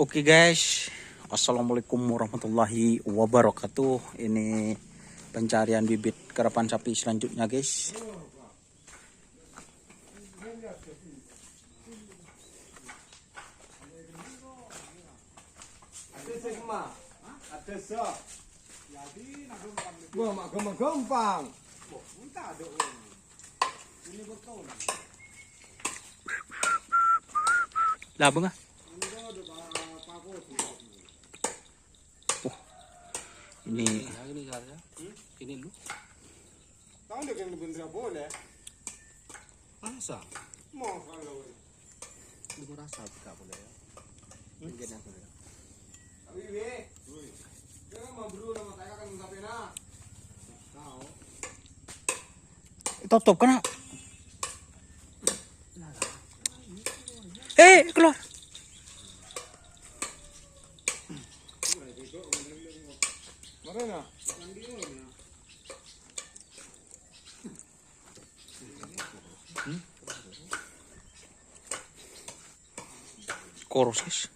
Oke guys, assalamualaikum warahmatullahi wabarakatuh. Ini pencarian bibit karapan sapi selanjutnya guys. Gampang. Labang ah. Ini ini lu. Tahu nggak yang bener boleh? Masa? Mau kalau Lu rasa tidak boleh ya? Mungkin aku ya. tapi be, kita mau berdua sama saya kan sampai nak. Tahu. Tutup kena. Keluar. Mana? Koros guys.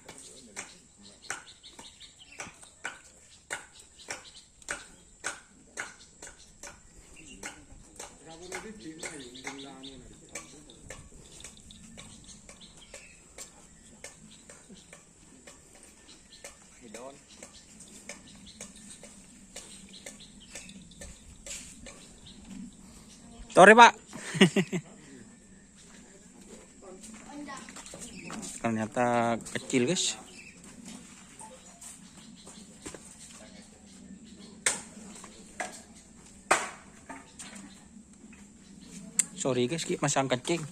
Sorry pak. Ternyata kecil guys. Sorry guys, masih angkat cing.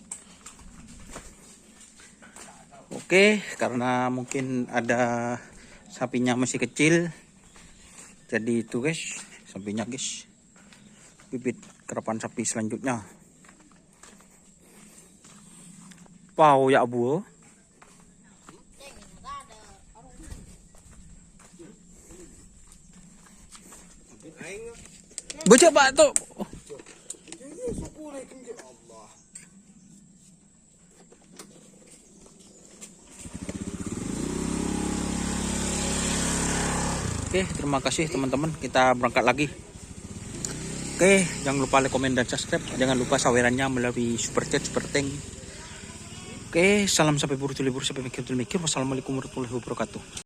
Oke, karena mungkin ada sapinya masih kecil, jadi itu guys sapinya guys, bibit karapan sapi selanjutnya. Wow ya bu. Bocah pak tuh. Oke, terima kasih teman-teman. Kita berangkat lagi. Oke, jangan lupa like, komen, dan subscribe. Jangan lupa sawerannya melalui super chat, super thank. Oke, salam sampai buru tulibur sampai mikir. Wassalamualaikum warahmatullahi wabarakatuh.